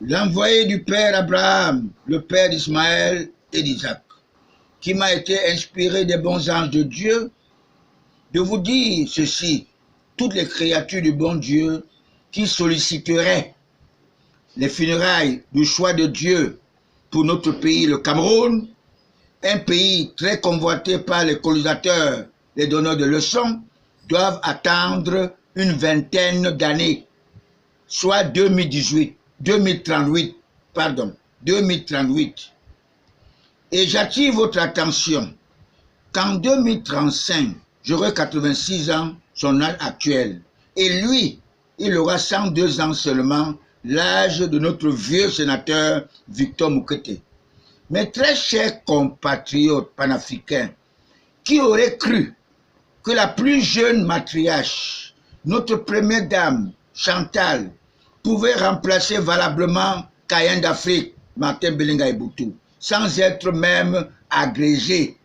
l'envoyé du Père Abraham, le Père d'Ismaël et d'Isaac, qui m'a été inspiré des bons anges de Dieu, de vous dire ceci, toutes les créatures du bon Dieu qui solliciteraient les funérailles du choix de Dieu pour notre pays, le Cameroun, un pays très convoité par les colonisateurs, les donneurs de leçons, doivent attendre une vingtaine d'années, soit 2038. Et j'attire votre attention qu'en 2035, j'aurai 86 ans, son âge actuel. Et lui, il aura 102 ans seulement, l'âge de notre vieux sénateur Victor Moukete. Mes très chers compatriotes panafricains, qui aurait cru que la plus jeune matriarche, notre première dame, Chantal, pouvait remplacer valablement Cayenne d'Afrique, Martin Belinga Eboutou, sans être même agrégée.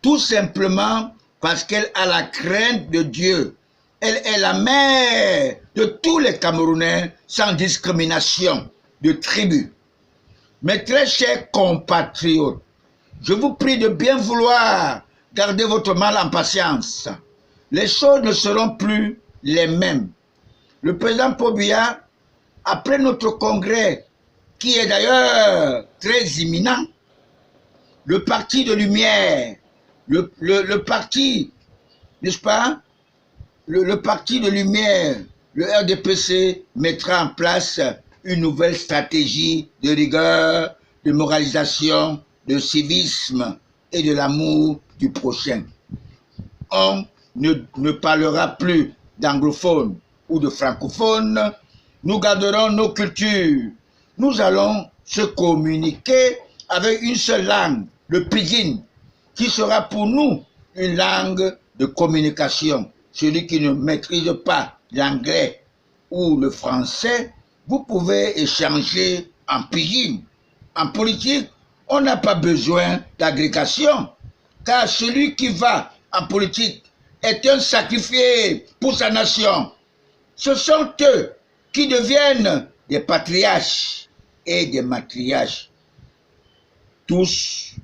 Tout simplement parce qu'elle a la crainte de Dieu. Elle est la mère de tous les Camerounais sans discrimination de tribu. Mes très chers compatriotes, je vous prie de bien vouloir garder votre mal en patience. Les choses ne seront plus les mêmes. Le président Paul Biya, après notre congrès, qui est d'ailleurs très imminent, le parti de lumière, le parti, n'est-ce pas, le parti de lumière, le RDPC, mettra en place une nouvelle stratégie de rigueur, de moralisation, de civisme et de l'amour du prochain. On ne parlera plus d'anglophones ou de francophones, nous garderons nos cultures. Nous allons se communiquer avec une seule langue, le pidgin, qui sera pour nous une langue de communication. Celui qui ne maîtrise pas l'anglais ou le français, vous pouvez échanger en pidgin. En politique, on n'a pas besoin d'agrégation, car celui qui va en politique est un sacrifié pour sa nation. Ce sont eux qui deviennent des patriarches et des matriarches. Tous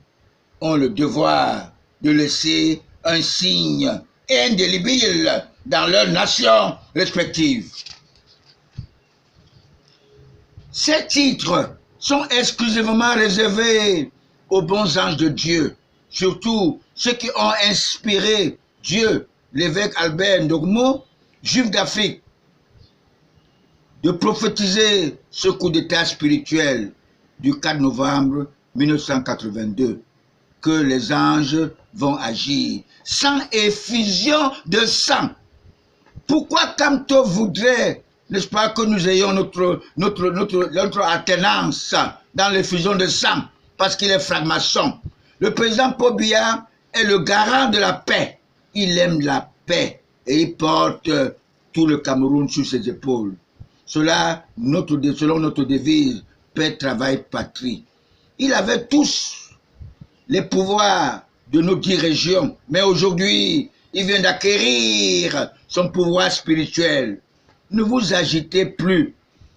ont le devoir de laisser un signe indélébile dans leurs nations respectives. Ces titres sont exclusivement réservés aux bons anges de Dieu, surtout ceux qui ont inspiré Dieu, l'évêque Albert Ndogmo, juif d'Afrique, de prophétiser ce coup d'état spirituel du 4 novembre 1982, que les anges vont agir sans effusion de sang. Pourquoi Kamto voudrait, n'est-ce pas, que nous ayons notre attenance dans l'effusion de sang, parce qu'il est franc-maçon. Le président Paul Biya est le garant de la paix. Il aime la paix et il porte tout le Cameroun sur ses épaules. Selon notre devise, paix, travail, patrie. Il avait tous les pouvoirs de nos 10 régions, mais aujourd'hui, il vient d'acquérir son pouvoir spirituel. Ne vous agitez plus.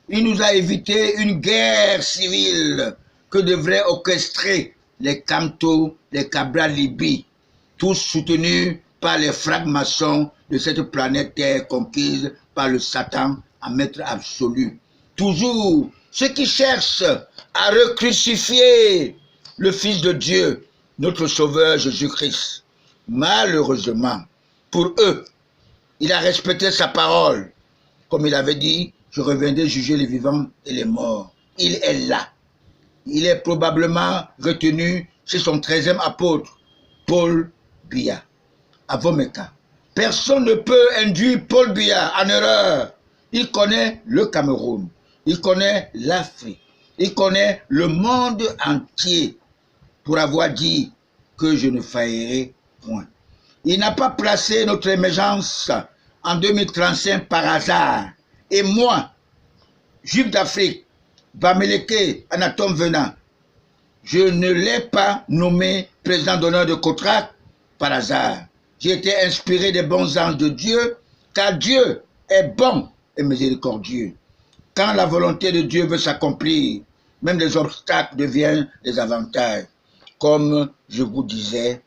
Il nous a évité une guerre civile que devraient orchestrer les Kamto, les Cabral Libye, tous soutenus par les francs-maçons de cette planète Terre conquise par le Satan en maître absolu. Toujours ceux qui cherchent à recrucifier le Fils de Dieu, notre Sauveur Jésus-Christ. Malheureusement, pour eux, il a respecté sa parole. Comme il avait dit, je reviendrai juger les vivants et les morts. Il est là. Il est probablement retenu chez son 13e apôtre, Paul Biya, à Vomeka. Personne ne peut induire Paul Biya en erreur. Il connaît le Cameroun, il connaît l'Afrique, il connaît le monde entier pour avoir dit que je ne faillirai point. Il n'a pas placé notre émergence en 2035 par hasard. Et moi, juif d'Afrique, Bamileke, Anatome Venant, je ne l'ai pas nommé président d'honneur de Kotrak par hasard. J'ai été inspiré des bons anges de Dieu, car Dieu est bon et miséricordieux. Quand la volonté de Dieu veut s'accomplir, même les obstacles deviennent des avantages. Comme je vous disais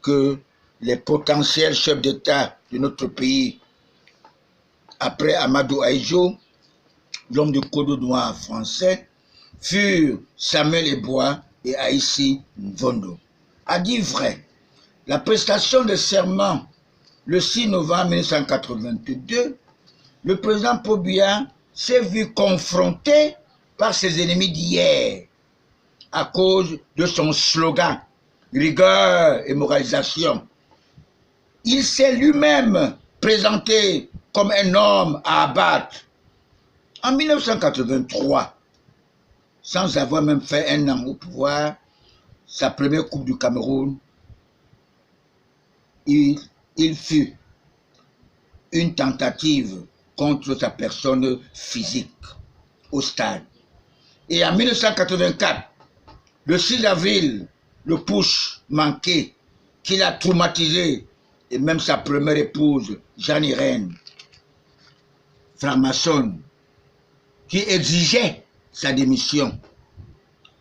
que les potentiels chefs d'État de notre pays, après Amadou Ahidjo, l'homme de Codonoir français, furent Samuel Eboa et Aïssi Mvondo. À dire vrai, la prestation de serment le 6 novembre 1982, le président Paul Biya s'est vu confronté par ses ennemis d'hier à cause de son slogan « Rigueur et moralisation ». Il s'est lui-même présenté comme un homme à abattre. En 1983, sans avoir même fait un an au pouvoir, sa première Coupe du Cameroun, il fut une tentative contre sa personne physique au stade. Et en 1984, le 6 avril, le push manqué qui l'a traumatisé, et même sa première épouse, Jeanne Irène, franc-maçonne, qui exigeait sa démission,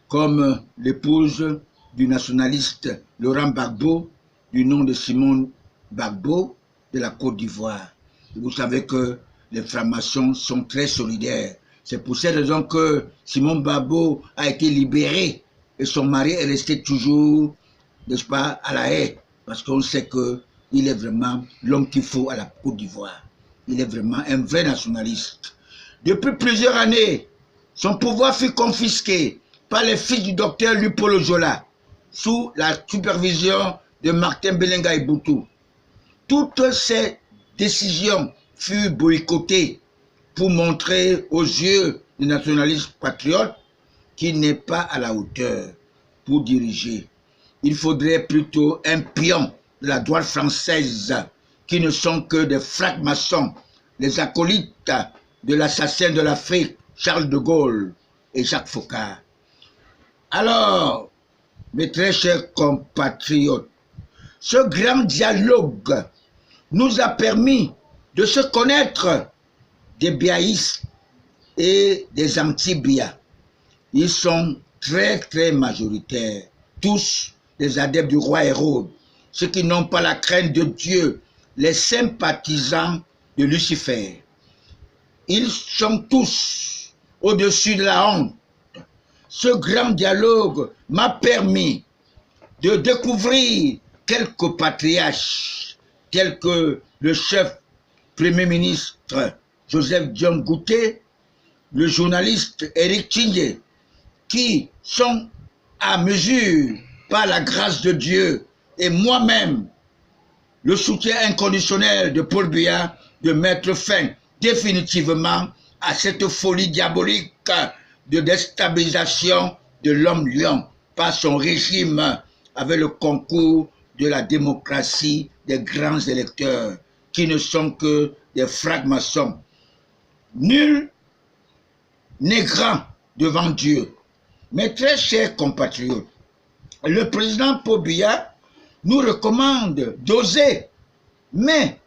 comme l'épouse du nationaliste Laurent Gbagbo, du nom de Simone Gbagbo, de la Côte d'Ivoire. Vous savez que les francs-maçons sont très solidaires. C'est pour cette raison que Simone Gbagbo a été libéré et son mari est resté toujours, n'est-ce pas, à La Haye, parce qu'on sait qu'il est vraiment l'homme qu'il faut à la Côte d'Ivoire. Il est vraiment un vrai nationaliste. Depuis plusieurs années, son pouvoir fut confisqué par les fils du docteur Lupolo Jola, sous la supervision de Martin Belenga Iboutou. Toutes ces décisions furent boycottées pour montrer aux yeux du nationaliste patriote qu'il n'est pas à la hauteur pour diriger. Il faudrait plutôt un pion de la droite française qui ne sont que des francs-maçons, les acolytes de l'assassin de l'Afrique, Charles de Gaulle et Jacques Foccart. Alors, mes très chers compatriotes, ce grand dialogue nous a permis de se connaître des biaïstes et des anti-bias. Ils sont très majoritaires, tous les adeptes du roi Hérode, ceux qui n'ont pas la crainte de Dieu, les sympathisants de Lucifer. Ils sont tous au-dessus de la honte. Ce grand dialogue m'a permis de découvrir quelques patriarches, tels que le chef Premier ministre Joseph Dion Gouté, le journaliste Éric Tchingé, qui sont à mesure, par la grâce de Dieu, et moi-même, le soutien inconditionnel de Paul Biya, de mettre fin définitivement à cette folie diabolique de déstabilisation de l'homme lion par son régime avec le concours de la démocratie des grands électeurs qui ne sont que des francs-maçons. Nul n'est grand devant Dieu. Mes très chers compatriotes, le président Paul Biya nous recommande d'oser, mais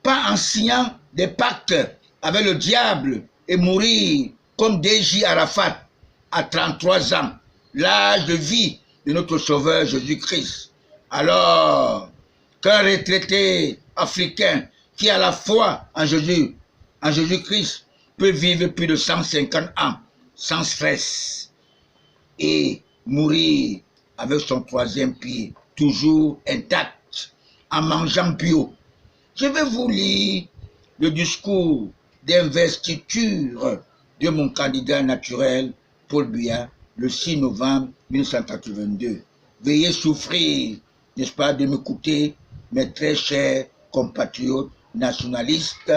pas en signant des pactes avec le diable et mourir comme DJ Arafat à 33 ans, l'âge de vie de notre Sauveur Jésus-Christ. Alors qu'un retraité africain qui a la foi en Jésus-Christ peut vivre plus de 150 ans sans stress et mourir avec son troisième pied toujours intact en mangeant bio. Je vais vous lire le discours d'investiture de mon candidat naturel, Paul Biya, le 6 novembre 1982. Veuillez souffrir, n'est-ce pas, de m'écouter, mes très chers compatriotes nationalistes